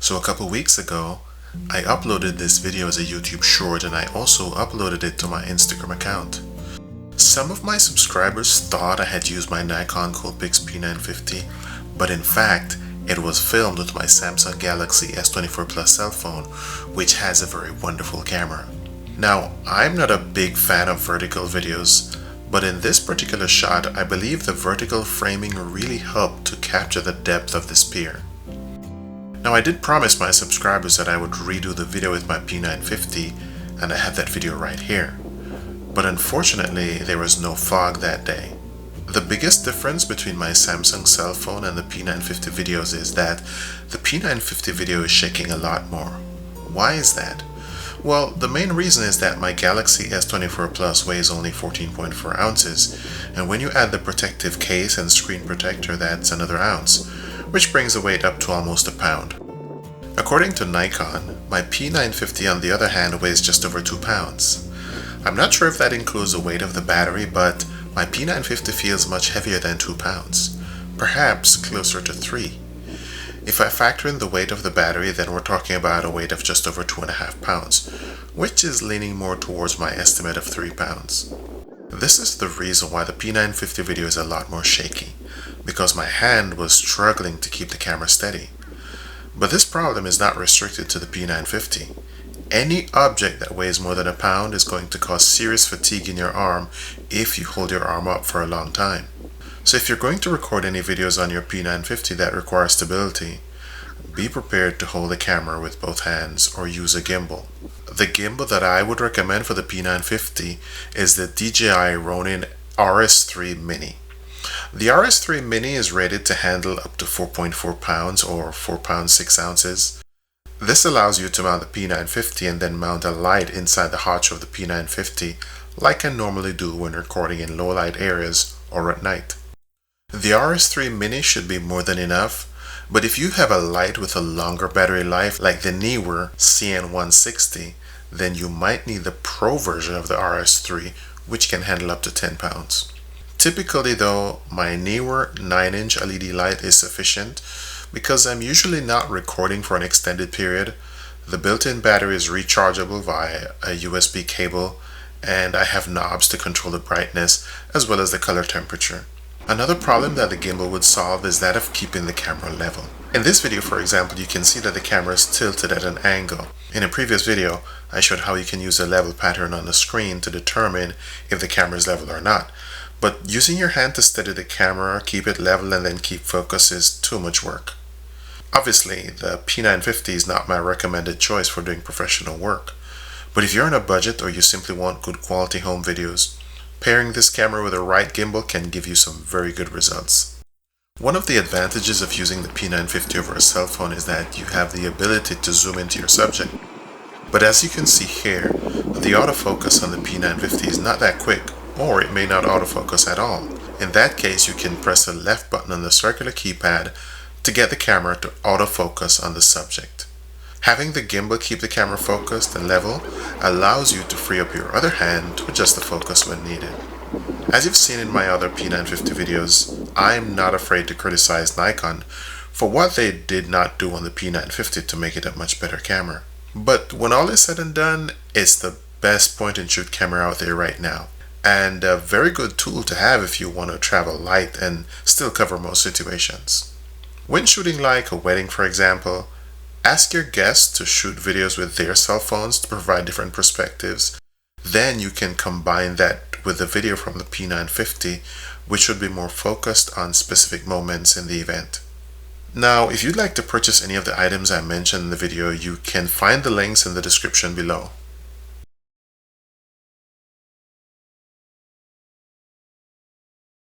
So a couple weeks ago, I uploaded this video as a YouTube short and I also uploaded it to my Instagram account. Some of my subscribers thought I had used my Nikon CoolPix P950, but in fact, it was filmed with my Samsung Galaxy S24 Plus cell phone, which has a very wonderful camera. Now, I'm not a big fan of vertical videos, but in this particular shot, I believe the vertical framing really helped to capture the depth of this pier. Now, I did promise my subscribers that I would redo the video with my P950, and I have that video right here. But unfortunately, there was no fog that day. The biggest difference between my Samsung cell phone and the P950 videos is that the P950 video is shaking a lot more. Why is that? Well, the main reason is that my Galaxy S24 Plus weighs only 14.4 ounces, and when you add the protective case and screen protector, that's another ounce, which brings the weight up to almost a pound. According to Nikon, my P950 on the other hand weighs just over 2 pounds. I'm not sure if that includes the weight of the battery, but my P950 feels much heavier than 2 pounds, perhaps closer to 3. If I factor in the weight of the battery, then we're talking about a weight of just over 2.5 pounds, which is leaning more towards my estimate of 3 pounds. This is the reason why the P950 video is a lot more shaky, because my hand was struggling to keep the camera steady. But this problem is not restricted to the P950. Any object that weighs more than a pound is going to cause serious fatigue in your arm if you hold your arm up for a long time. So if you're going to record any videos on your P950 that require stability, be prepared to hold the camera with both hands or use a gimbal. The gimbal that I would recommend for the P950 is the DJI Ronin RS3 Mini. The RS3 Mini is rated to handle up to 4.4 pounds or 4 pounds 6 ounces. This allows you to mount the P950 and then mount a light inside the hotch of the P950 like I normally do when recording in low light areas or at night. The RS3 Mini should be more than enough, but if you have a light with a longer battery life like the Neewer CN160, then you might need the Pro version of the RS3, which can handle up to 10 pounds. Typically though, my Neewer 9-inch LED light is sufficient because I'm usually not recording for an extended period. The built-in battery is rechargeable via a USB cable, and I have knobs to control the brightness as well as the color temperature. Another problem that the gimbal would solve is that of keeping the camera level. In this video, for example, you can see that the camera is tilted at an angle. In a previous video, I showed how you can use a level pattern on the screen to determine if the camera is level or not. But using your hand to steady the camera, keep it level, and then keep focus is too much work. Obviously, the P950 is not my recommended choice for doing professional work. But if you're on a budget or you simply want good quality home videos, pairing this camera with the right gimbal can give you some very good results. One of the advantages of using the P950 over a cell phone is that you have the ability to zoom into your subject. But as you can see here, the autofocus on the P950 is not that quick, or it may not autofocus at all. In that case, you can press the left button on the circular keypad to get the camera to autofocus on the subject. Having the gimbal keep the camera focused and level allows you to free up your other hand to adjust the focus when needed. As you've seen in my other P950 videos, I'm not afraid to criticize Nikon for what they did not do on the P950 to make it a much better camera. But when all is said and done, it's the best point-and-shoot camera out there right now, and a very good tool to have if you want to travel light and still cover most situations. When shooting like a wedding, for example, ask your guests to shoot videos with their cell phones to provide different perspectives. Then you can combine that with the video from the P950, which would be more focused on specific moments in the event. Now, if you'd like to purchase any of the items I mentioned in the video, you can find the links in the description below.